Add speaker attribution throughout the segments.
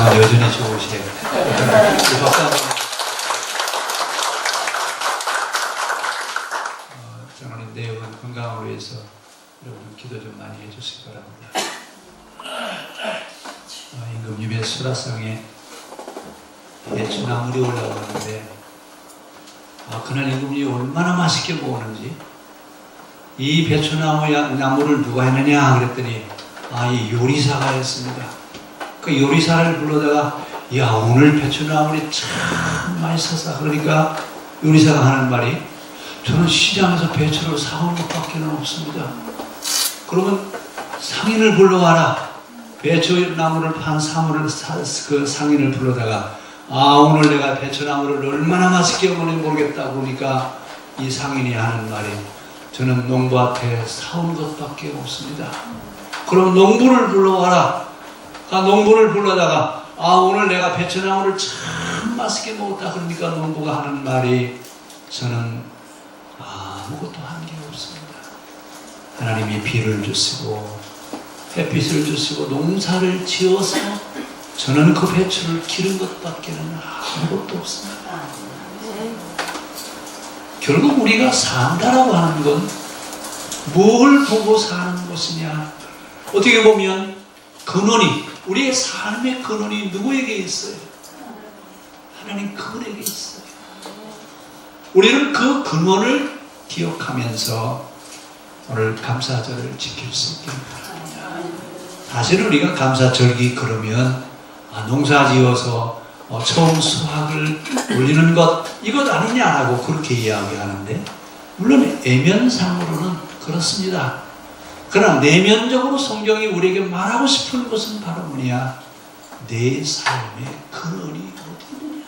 Speaker 1: 음성은 여전히 좋으세요. 장로님 내용은 건강을 위해서 여러분 기도 좀 많이 해주시기 바랍니다. 임금 유배 수라상에 배추나물이 올라오는데 그날 임금이 얼마나 맛있게 먹었는지, 이 배추나물을 누가 했느냐 그랬더니 이 요리사가 했습니다. 그 요리사를 불러다가 야, 오늘 배추나물이 참 맛있었어. 그러니까 요리사가 하는 말이, 저는 시장에서 배추를 사온 것밖에 없습니다. 그러면 상인을 불러와라. 배추나물을 판 그 상인을 불러다가 오늘 내가 배추나물을 얼마나 맛있게 먹는지 모르겠다. 그러니까 이 상인이 하는 말이, 저는 농부한테 사온 것밖에 없습니다. 그럼 농부를 불러와라. 농부를 불러다가 오늘 내가 배추나물을 참 맛있게 먹었다. 그러니까 농부가 하는 말이, 저는 아무것도 한 게 없습니다. 하나님이 비를 주시고 햇빛을 주시고 농사를 지어서 저는 그 배추를 기른 것밖에는 아무것도 없습니다. 결국 우리가 산다라고 하는 건 뭘 보고 사는 것이냐? 어떻게 보면 근원이, 우리의 삶의 근원이 누구에게 있어요? 하나님 그분에게 있어요. 우리는 그 근원을 기억하면서 오늘 감사절을 지킬 수 있기를 바랍니다. 사실 우리가 감사절기 그러면 농사 지어서 처음 수확을 올리는 것, 이것 아니냐라고 그렇게 이야기하는데, 물론 애면상으로는 그렇습니다. 그러나 내면적으로 성경이 우리에게 말하고 싶은 것은 바로 뭐냐? 내 삶의 근원이 어디 있느냐?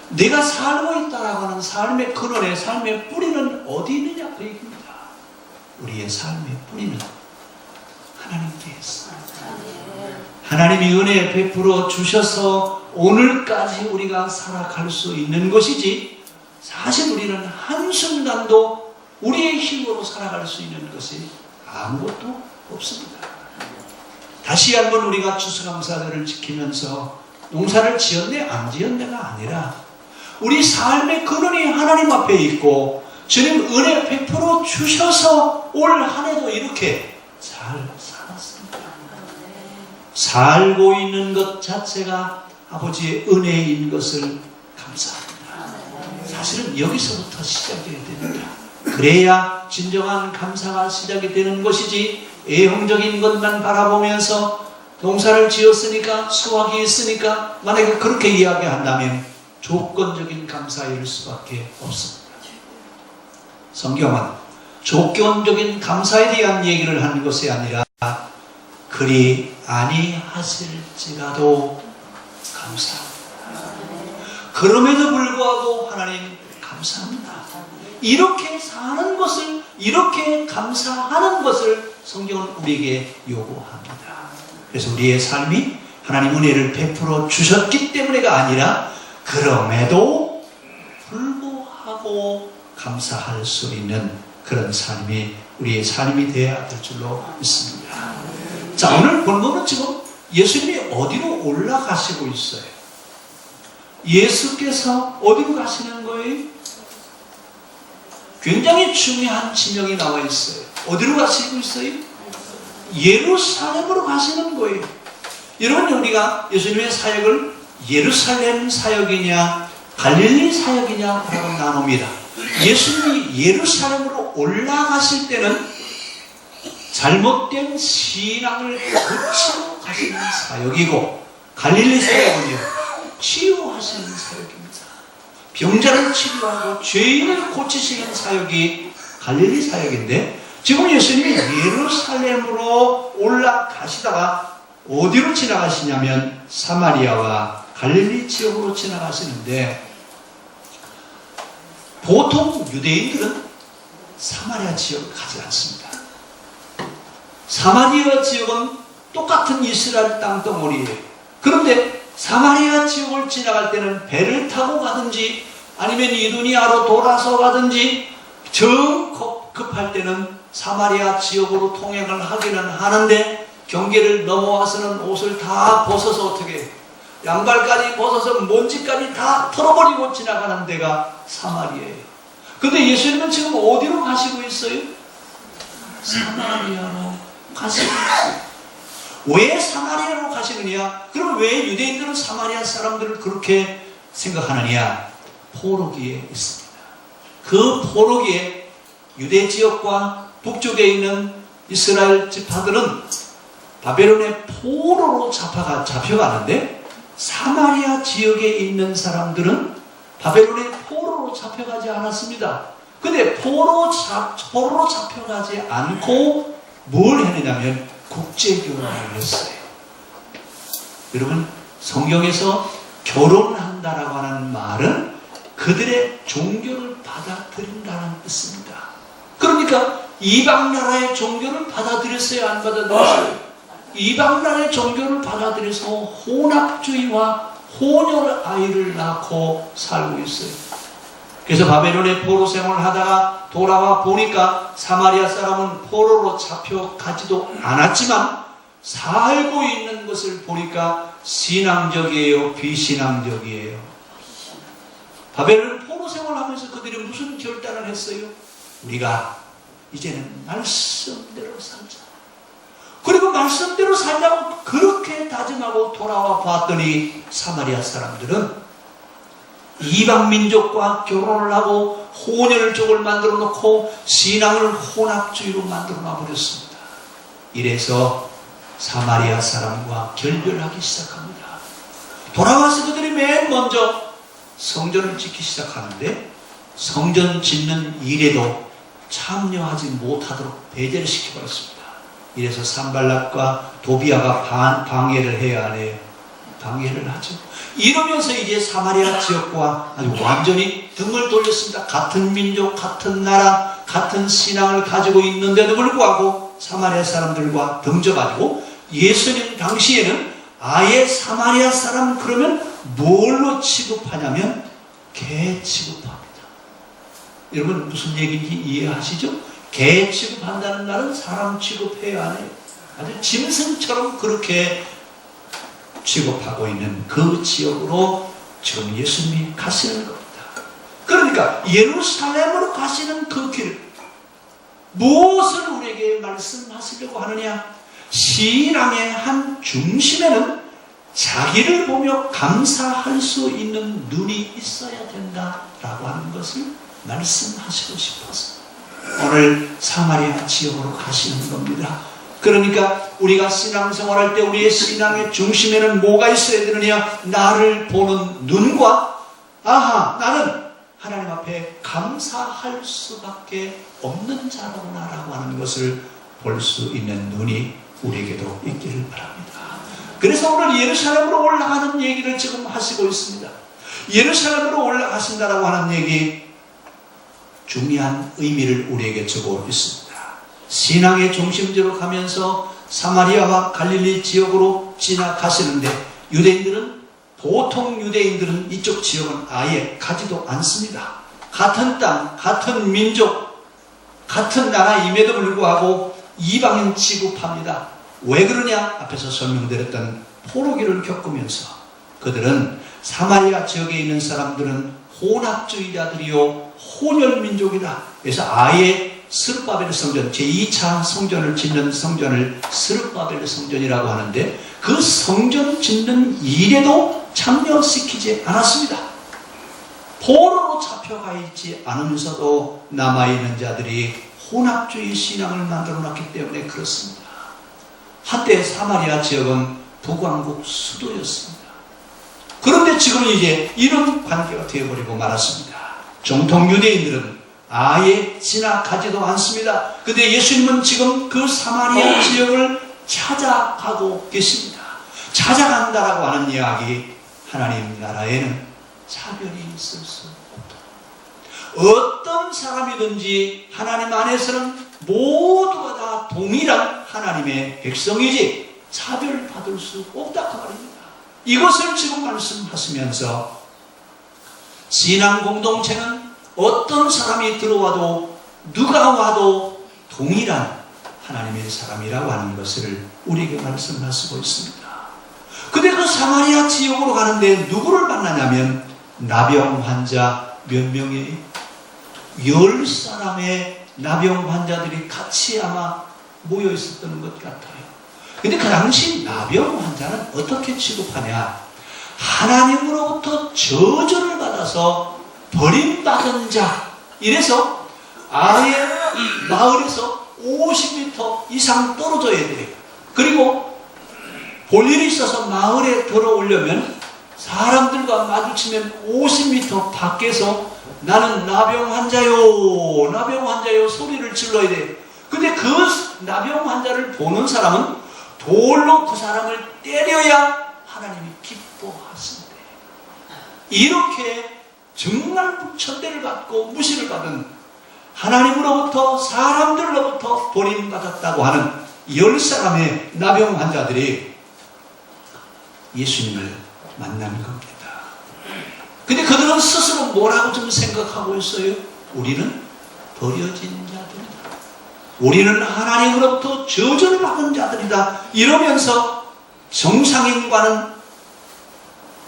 Speaker 1: 내가 살고 있다라고 하는 삶의 근원에, 삶의 뿌리는 어디 있느냐? 그 얘기입니다. 우리의 삶의 뿌리는 하나님께 있습니다. 하나님이 은혜 베풀어 주셔서 오늘까지 우리가 살아갈 수 있는 것이지, 사실 우리는 한순간도 우리의 힘으로 살아갈 수 있는 것이 아무것도 없습니다. 다시 한번 우리가 추수감사절을 지키면서 농사를 지었네 안 지었네가 아니라 우리 삶의 근원이 하나님 앞에 있고, 주님 은혜 베풀어 주셔서 올 한 해도 이렇게 잘 살았습니다. 살고 있는 것 자체가 아버지의 은혜인 것을 감사합니다. 사실은 여기서부터 시작이 됩니다. 그래야 진정한 감사가 시작이 되는 것이지, 애형적인 것만 바라보면서 농사를 지었으니까 수확이 있으니까, 만약에 그렇게 이야기한다면 조건적인 감사일 수밖에 없습니다. 성경은 조건적인 감사에 대한 얘기를 하는 것이 아니라 그리 아니하실지라도 감사합니다. 그럼에도 불구하고 하나님 감사합니다. 이렇게 사는 것을, 이렇게 감사하는 것을 성경은 우리에게 요구합니다. 그래서 우리의 삶이 하나님 은혜를 베풀어 주셨기 때문에가 아니라 그럼에도 불구하고 감사할 수 있는 그런 삶이 우리의 삶이 되어야 될 줄로 믿습니다. 자, 오늘 본문은 지금 예수님이 어디로 올라가시고 있어요? 예수께서 어디로 가시는 거예요? 굉장히 중요한 지명이 나와 있어요. 어디로 가시고 있어요? 예루살렘으로 가시는 거예요. 여러분, 우리가 예수님의 사역을 예루살렘 사역이냐 갈릴리 사역이냐라고 나눕니다. 예수님이 예루살렘으로 올라가실 때는 잘못된 신앙을 고치러 가시는 사역이고, 갈릴리 사역은요 치유하시는 사역입니다. 병자를 치료하고 죄인을 고치시는 사역이 갈릴리 사역인데, 지금 예수님이 예루살렘으로 올라가시다가 어디로 지나가시냐면 사마리아와 갈릴리 지역으로 지나가시는데, 보통 유대인들은 사마리아 지역을 가지 않습니다. 사마리아 지역은 똑같은 이스라엘 땅덩어리예요. 그런데 사마리아 지역을 지나갈 때는 배를 타고 가든지 아니면 이두니아로 돌아서 가든지, 정 급할 때는 사마리아 지역으로 통행을 하기는 하는데, 경계를 넘어와서는 옷을 다 벗어서 어떻게 양발까지 벗어서 먼지까지 다 털어버리고 지나가는 데가 사마리아예요. 근데 예수님은 지금 어디로 가시고 있어요? 사마리아로 가시고 있어요. 왜 사마리아로 가시느냐? 그럼 왜 유대인들은 사마리아 사람들을 그렇게 생각하느냐? 포로기에 있습니다. 그 포로기에 유대 지역과 북쪽에 있는 이스라엘 지파들은 바벨론의 포로로 잡혀가는데 사마리아 지역에 있는 사람들은 바벨론의 포로로 잡혀가지 않았습니다. 근데 포로로 잡혀가지 않고 뭘 했느냐면 국제결혼을 했어요. 여러분, 성경에서 결혼한다라고 하는 말은 그들의 종교를 받아들인다는 뜻입니다. 그러니까 이방 나라의 종교를 받아들였어요? 안 받아들였어요? 이방 나라의 종교를 받아들여서 혼합주의와 혼혈 아이를 낳고 살고 있어요. 그래서 바벨론의 포로 생활을 하다가 돌아와 보니까 사마리아 사람은 포로로 잡혀가지도 않았지만 살고 있는 것을 보니까 신앙적이에요? 비신앙적이에요? 바벨론 포로 생활하면서 그들이 무슨 결단을 했어요? 우리가 이제는 말씀대로 살자. 그리고 말씀대로 살자고 그렇게 다짐하고 돌아와 봤더니 사마리아 사람들은 이방 민족과 결혼을 하고 혼혈족을 만들어 놓고 신앙을 혼합주의로 만들어 놔버렸습니다. 이래서 사마리아 사람과 결별하기 시작합니다. 돌아와서 그들이 맨 먼저 성전을 짓기 시작하는데 성전 짓는 일에도 참여하지 못하도록 배제를 시켜버렸습니다. 이래서 산발락과 도비아가 방해를 해야 하네요. 방해를 하죠. 이러면서 이제 사마리아 지역과 아주 완전히 등을 돌렸습니다. 같은 민족, 같은 나라, 같은 신앙을 가지고 있는데도 불구하고 사마리아 사람들과 등져가지고 예수님 당시에는 아예 사마리아 사람 그러면 뭘로 취급하냐면 개 취급합니다. 여러분 무슨 얘기인지 이해하시죠? 개 취급한다는 말은 사람 취급해야 하네요. 아주 짐승처럼 그렇게 취급하고 있는 그 지역으로 지금 예수님이 가시는 겁니다. 그러니까 예루살렘으로 가시는 그 길, 무엇을 우리에게 말씀하시려고 하느냐? 신앙의 한 중심에는 자기를 보며 감사할 수 있는 눈이 있어야 된다라고 하는 것을 말씀하시고 싶어서 오늘 사마리아 지역으로 가시는 겁니다. 그러니까 우리가 신앙생활할 때 우리의 신앙의 중심에는 뭐가 있어야 되느냐? 나를 보는 눈과 아하, 나는 하나님 앞에 감사할 수밖에 없는 자로구나라고 하는 것을 볼 수 있는 눈이 우리에게도 있기를 바랍니다. 그래서 오늘 예루살렘으로 올라가는 얘기를 지금 하시고 있습니다. 예루살렘으로 올라가신다라고 하는 얘기, 중요한 의미를 우리에게 주고 있습니다. 신앙의 중심지로 가면서 사마리아와 갈릴리 지역으로 지나가시는데 유대인들은, 보통 유대인들은 이쪽 지역은 아예 가지도 않습니다. 같은 땅, 같은 민족, 같은 나라임에도 불구하고 이방인 취급합니다. 왜 그러냐? 앞에서 설명드렸던 포로기를 겪으면서 그들은 사마리아 지역에 있는 사람들은 혼합주의자들이요 혼혈민족이다. 그래서 아예 스룹바벨 성전, 제2차 성전을 짓는 성전을 스룹바벨 성전이라고 하는데 그 성전 짓는 일에도 참여시키지 않았습니다. 포로로 잡혀가 있지 않으면서도 남아있는 자들이 혼합주의 신앙을 만들어놨기 때문에 그렇습니다. 한때 사마리아 지역은 북왕국 수도였습니다. 그런데 지금 이제 이런 관계가 되어버리고 말았습니다. 정통 유대인들은 아예 지나가지도 않습니다. 근데 예수님은 지금 그 사마리아 지역을 찾아가고 계십니다. 찾아간다라고 하는 이야기, 하나님 나라에는 차별이 있을 수 없다. 어떤 사람이든지 하나님 안에서는 모두가 다 동일한 하나님의 백성이지 차별받을 수 없다 그 말입니다. 이것을 지금 말씀하시면서 신앙 공동체는 어떤 사람이 들어와도 누가 와도 동일한 하나님의 사람이라고 하는 것을 우리에게 말씀하시고 있습니다. 근데 그 사마리아 지역으로 가는데 누구를 만나냐면 나병 환자 몇 명이 10사람의 나병 환자들이 같이 아마 모여 있었던 것 같아요. 근데 그 당시 나병 환자는 어떻게 취급하냐? 하나님으로부터 저주를 받아서 버림받은 자. 이래서 아예 마을에서 50m 이상 떨어져야 돼요. 그리고 볼 일이 있어서 마을에 들어오려면 사람들과 마주치면 50m 밖에서 나는 나병 환자요, 나병 환자요 소리를 질러야 돼요. 근데 그 나병 환자를 보는 사람은 돌로 그 사람을 때려야 하나님이 기뻐하신대. 이렇게 정말 천대를 받고 무시를 받은 하나님으로부터 사람들로부터 버림받았다고 하는 10사람의 나병 환자들이 예수님을 만난 겁니다. 근데 그들은 스스로 뭐라고 좀 생각하고 있어요? 우리는 버려진 자들이다. 우리는 하나님으로부터 저주를 받은 자들이다. 이러면서 정상인과는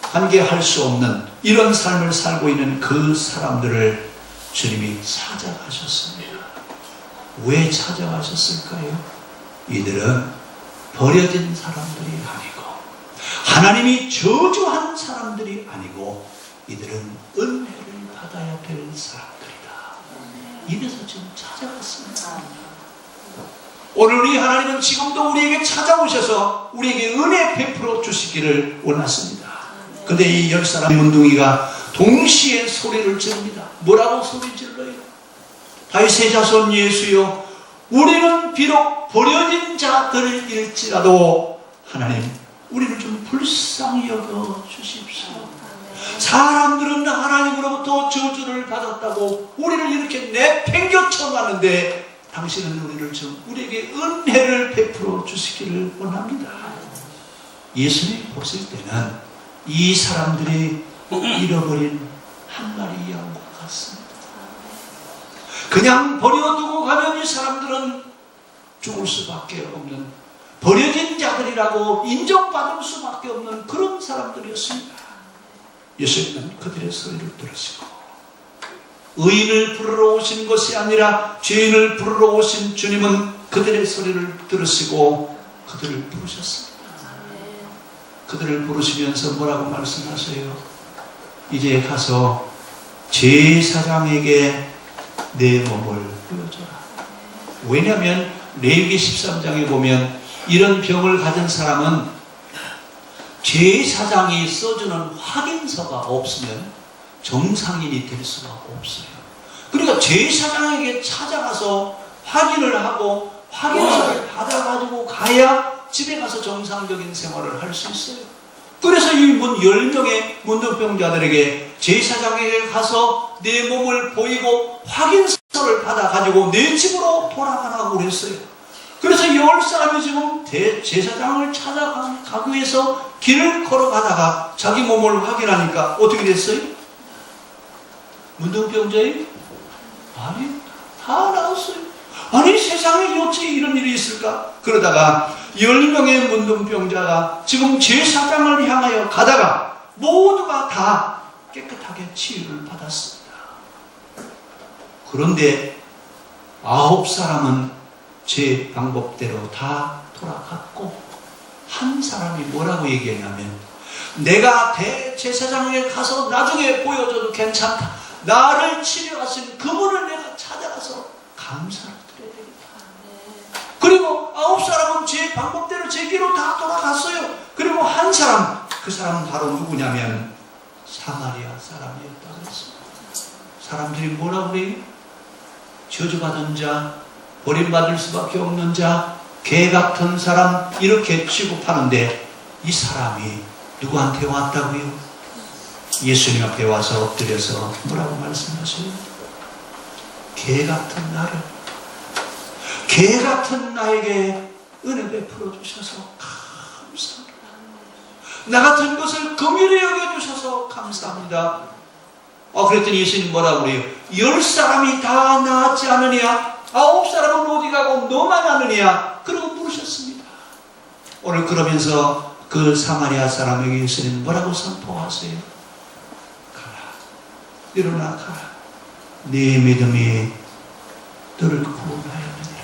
Speaker 1: 관계할 수 없는 이런 삶을 살고 있는 그 사람들을 주님이 찾아가셨습니다. 왜 찾아가셨을까요? 이들은 버려진 사람들이 아니고 하나님이 저주한 사람들이 아니고 이들은 은혜를 받아야 될 사람들이다. 이래서 지금 찾아갔습니다. 오늘 우리 하나님은 지금도 우리에게 찾아오셔서 우리에게 은혜 베풀어 주시기를 원하십니다. 근데 이 10사람의 문둥이가 동시에 소리를 지릅니다. 뭐라고 소리 질러요? 다윗의 자손 예수여, 우리는 비록 버려진 자들일지라도 하나님 우리를 좀 불쌍히 여겨 주십시오. 사람들은 하나님으로부터 저주를 받았다고 우리를 이렇게 내팽겨 쳐놨는데 당신은 우리를 좀 우리에게 은혜를 베풀어 주시기를 원합니다. 예수님이 보실 때는 이 사람들이 잃어버린 한 마리 양과 같습니다. 그냥 버려두고 가면 이 사람들은 죽을 수밖에 없는, 버려진 자들이라고 인정받을 수밖에 없는 그런 사람들이었습니다. 예수님은 그들의 소리를 들으시고 의인을 부르러 오신 것이 아니라 죄인을 부르러 오신 주님은 그들의 소리를 들으시고 그들을 부르셨습니다. 그들을 부르시면서 뭐라고 말씀하세요? 이제 가서 제사장에게 내 몸을 보여줘라. 왜냐하면 레위기 13장에 보면 이런 병을 가진 사람은 제사장이 써주는 확인서가 없으면 정상인이 될 수가 없어요. 그러니까 제사장에게 찾아가서 확인을 하고 확인서를 받아가지고 가야 집에 가서 정상적인 생활을 할 수 있어요. 그래서 이 10명의 문둥병자들에게 제사장에게 가서 내 몸을 보이고 확인서를 받아가지고 내 집으로 돌아가라고 그랬어요. 그래서 10사람이 지금 제사장을 찾아가기 위해서 길을 걸어가다가 자기 몸을 확인하니까 어떻게 됐어요? 문둥병자예요? 아니, 다 나았어요. 아니, 세상에 어찌 이런 일이 있을까? 그러다가 10명의 문둥병자가 지금 제사장을 향하여 가다가 모두가 다 깨끗하게 치유를 받았습니다. 그런데 9사람은 제 방법대로 다 돌아갔고 한 사람이 뭐라고 얘기했냐면 내가 대제사장에게 가서 나중에 보여줘도 괜찮다. 나를 치료하신 그분을 내가 찾아가서 감사를 드려야 되겠다. 그리고 9사람은 제 방법대로 제 길로 다 돌아갔어요. 그리고 한 사람, 그 사람은 바로 누구냐면 사마리아 사람이었다고 했습니다. 사람들이 뭐라고 그래요? 저주받은 자, 버림받을 수밖에 없는 자, 개 같은 사람 이렇게 취급하는데 이 사람이 누구한테 왔다고요? 예수님 앞에 와서 엎드려서 뭐라고 말씀하세요? 개 같은 나를, 개 같은 나에게 은혜 베풀어 주셔서 감사합니다. 나 같은 것을 긍휼히 여겨주셔서 감사합니다. 그랬더니 예수님 뭐라고 그래요? 10사람이 다 나았지 않으냐? 9사람은 어디 가고 너만 아느냐? 그러고 물으셨습니다. 오늘 그러면서 그 사마리아 사람에게 예수님 뭐라고 선포하세요? 가라, 일어나 가라. 네 믿음이 너를 구원하였느니라.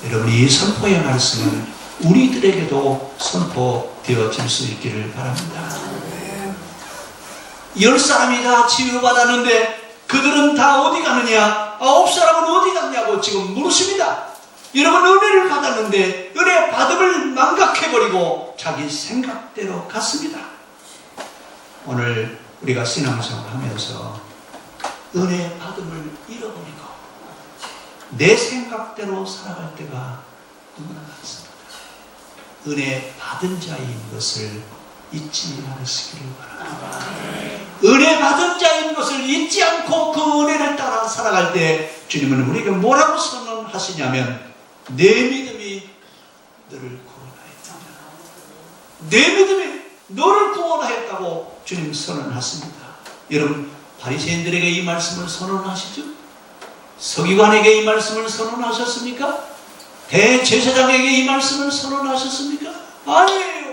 Speaker 1: 여러분, 이 선포의 말씀은 우리들에게도 선포되어질 수 있기를 바랍니다. 10사람이 다 치유받았는데 그들은 다 어디 가느냐? 9사람은 어디 갔냐고 지금 물으십니다. 여러분, 은혜를 받았는데 은혜 받음을 망각해버리고 자기 생각대로 갔습니다. 오늘 우리가 신앙생활 하면서 은혜 받음을 잃어버리고 내 생각대로 살아갈 때가 너무나 많습니다. 은혜 받은 자인 것을 잊지 않으시기를 바랍니다. 은혜 받은 자인 것을 잊지 않고 그 은혜를 따라 살아갈 때 주님은 우리에게 뭐라고 선언하시냐면 내 믿음이 너를 구원하였다. 내 믿음이 너를 구원하였다고 주님 선언하십니다. 여러분, 바리새인들에게 이 말씀을 선언하시죠? 서기관에게 이 말씀을 선언하셨습니까? 대제사장에게 이 말씀을 선언하셨습니까? 아니에요.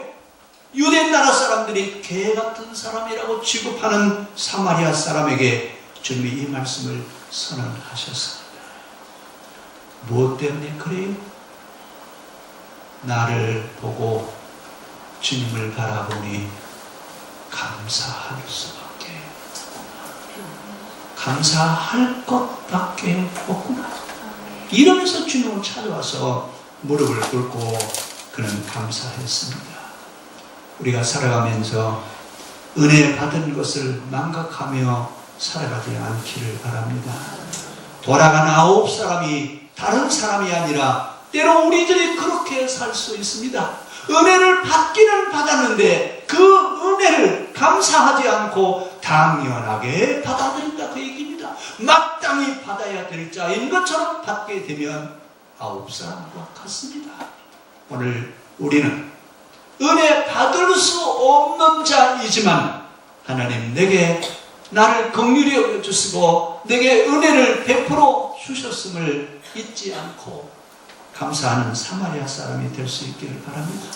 Speaker 1: 유대 나라 사람들이 개 같은 사람이라고 취급하는 사마리아 사람에게 주님이 이 말씀을 선언하셨습니다. 무엇 때문에 그래요? 나를 보고 주님을 바라보니 감사할 수밖에, 감사할 것밖에 없구나. 이러면서 주님을 찾아와서 무릎을 꿇고 그는 감사했습니다. 우리가 살아가면서 은혜 받은 것을 망각하며 살아가지 않기를 바랍니다. 돌아간 9사람이 다른 사람이 아니라 때로 우리들이 그렇게 살 수 있습니다. 은혜를 받기는 받았는데 그 은혜를 감사하지 않고 당연하게 받아들인다, 그 얘기입니다. 마땅히 받아야 될 자인 것처럼 받게 되면 9사람과 같습니다. 오늘 우리는 은혜 받을 수 없는 자이지만 하나님 내게 나를 긍휼히 여겨주시고 내게 은혜를 베풀어 주셨음을 잊지 않고 감사하는 사마리아 사람이 될 수 있기를 바랍니다.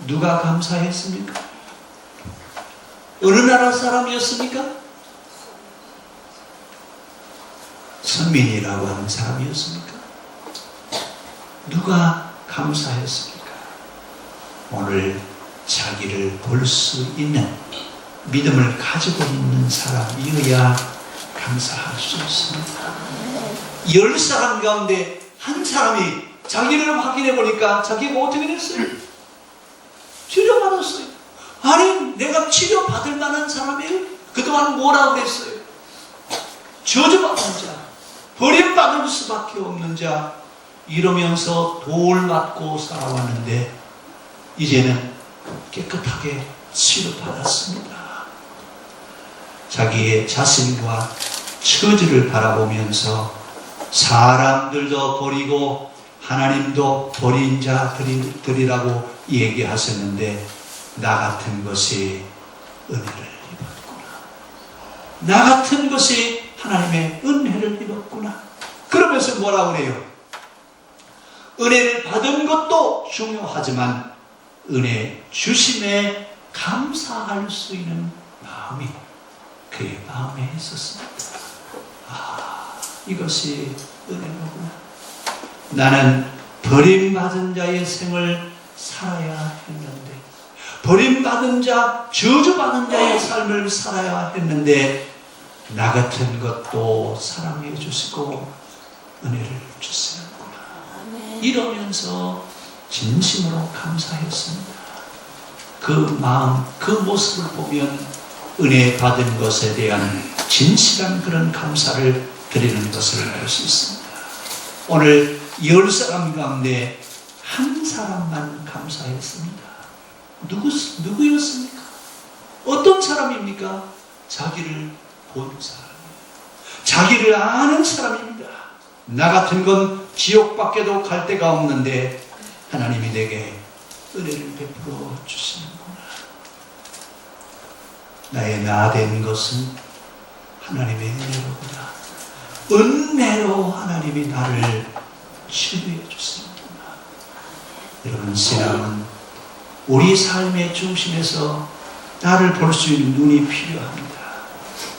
Speaker 1: 누가 감사했습니까? 어느 나라 사람이었습니까? 선민이라고 하는 사람이었습니까? 누가 감사했습니까? 오늘 자기를 볼 수 있는 믿음을 가지고 있는 사람이어야 감사할 수 있습니다. 10사람 가운데 한 사람이 자기를 확인해 보니까 자기가 어떻게 됐어요? 치료받았어요. 아니, 내가 치료받을 만한 사람이에요? 그동안 뭐라고 그랬어요? 저주받은 자, 버림받을 수밖에 없는 자, 이러면서 돌 맞고 살아왔는데 이제는 깨끗하게 치료받았습니다. 자기의 자신과 처지를 바라보면서 사람들도 버리고 하나님도 버린 자들이라고 얘기하셨는데 나 같은 것이 은혜를 입었구나. 나 같은 것이 하나님의 은혜를 입었구나. 그러면서 뭐라고 그래요? 은혜를 받은 것도 중요하지만 은혜 주심에 감사할 수 있는 마음이 그의 마음에 있었습니다. 아, 이것이 은혜로구나. 나는 버림받은 자의 생을 살아야 했는데, 버림받은 자, 저주받은 자의 삶을 살아야 했는데 나 같은 것도 사랑해 주시고 은혜를 주시는구나. 이러면서 진심으로 감사했습니다. 그 마음, 그 모습을 보면 은혜 받은 것에 대한 진실한 그런 감사를 드리는 것을 알 수 있습니다. 오늘 10사람 가운데 한 사람만 감사했습니다. 누구였습니까? 어떤 사람입니까? 자기를 본 사람이에요. 자기를 아는 사람입니다. 나 같은 건 지옥밖에도 갈 데가 없는데 하나님이 내게 은혜를 베풀어 주시는구나. 나의 나 된 것은 하나님의 은혜로구나. 은혜로 하나님이 나를 치료해 주십니다. 여러분, 신앙은 우리 삶의 중심에서 나를 볼 수 있는 눈이 필요합니다.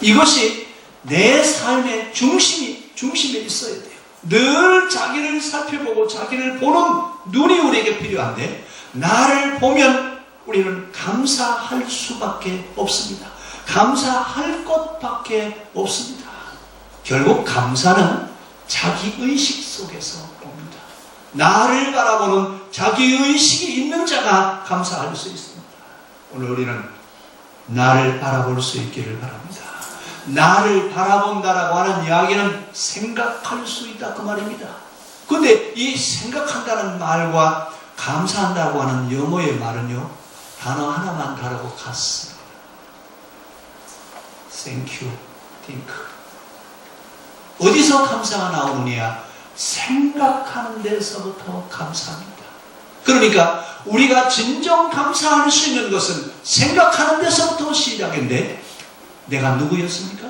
Speaker 1: 이것이 내 삶의 중심에 있어야 돼요. 늘 자기를 살펴보고 자기를 보는 눈이 우리에게 필요한데, 나를 보면 우리는 감사할 수밖에 없습니다. 감사할 것밖에 없습니다. 결국 감사는 자기의식 속에서 옵니다. 나를 바라보는 자기의식이 있는 자가 감사할 수 있습니다. 오늘 우리는 나를 바라볼 수 있기를 바랍니다. 나를 바라본다라고 하는 이야기는 생각할 수 있다, 그 말입니다. 그런데 이 생각한다는 말과 감사한다고 하는 영어의 말은요, 단어 하나만 다르고 같습니다. Thank you, think. 어디서 감사가 나오느냐? 생각하는 데서부터 감사합니다. 그러니까 우리가 진정 감사할 수 있는 것은 생각하는 데서부터 시작인데, 내가 누구였습니까?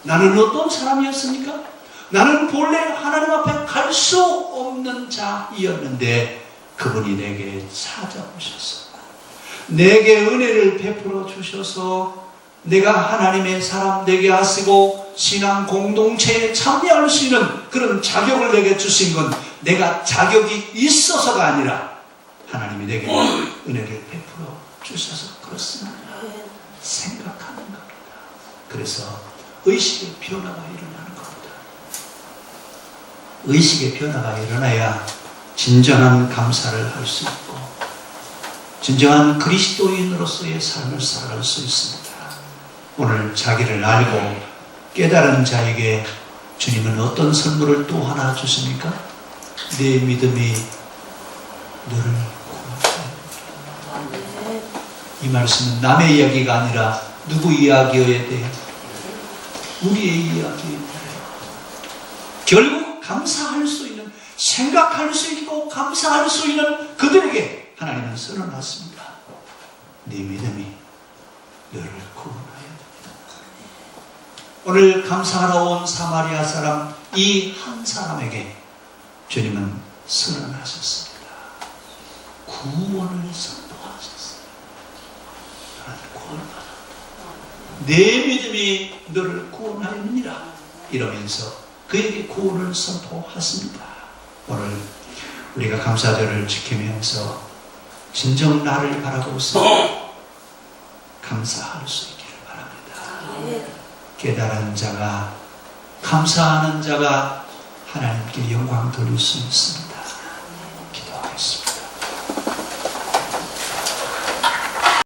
Speaker 1: 나는 어떤 사람이었습니까? 나는 본래 하나님 앞에 갈 수 없는 자이었는데 그분이 내게 찾아오셔서 내게 은혜를 베풀어 주셔서 내가 하나님의 사람 되게 하시고 신앙 공동체에 참여할 수 있는 그런 자격을 내게 주신 건 내가 자격이 있어서가 아니라 하나님이 내게 은혜를 베풀어 주셔서 그렇습니다. 생각하는 겁니다. 그래서 의식의 변화가 일어나는 겁니다. 의식의 변화가 일어나야 진정한 감사를 할 수 있고 진정한 그리스도인으로서의 삶을 살아갈 수 있습니다. 오늘 자기를 알고 깨달은 자에게 주님은 어떤 선물을 또 하나 주십니까? 내 믿음이 너를 구원하여. 이 말씀은 남의 이야기가 아니라 누구 이야기여야 돼요? 우리의 이야기여야 돼요. 결국 감사할 수 있는, 생각할 수 있고 감사할 수 있는 그들에게 하나님은 선언하십니다. 네 믿음이 너를 구원하여. 오늘 감사하러 온 사마리아 사람 이 한 사람에게 주님은 선언하셨습니다. 구원을 선포하셨습니다. 나는 구원받았다. 내 믿음이 너를 구원하였느니라 이러면서 그에게 구원을 선포하십니다. 오늘 우리가 감사절을 지키면서 진정 나를 바라보면서 감사할 수 있기를 바랍니다. 깨달은 자가, 감사하는 자가 하나님께 영광 돌릴 수 있습니다. 기도하겠습니다.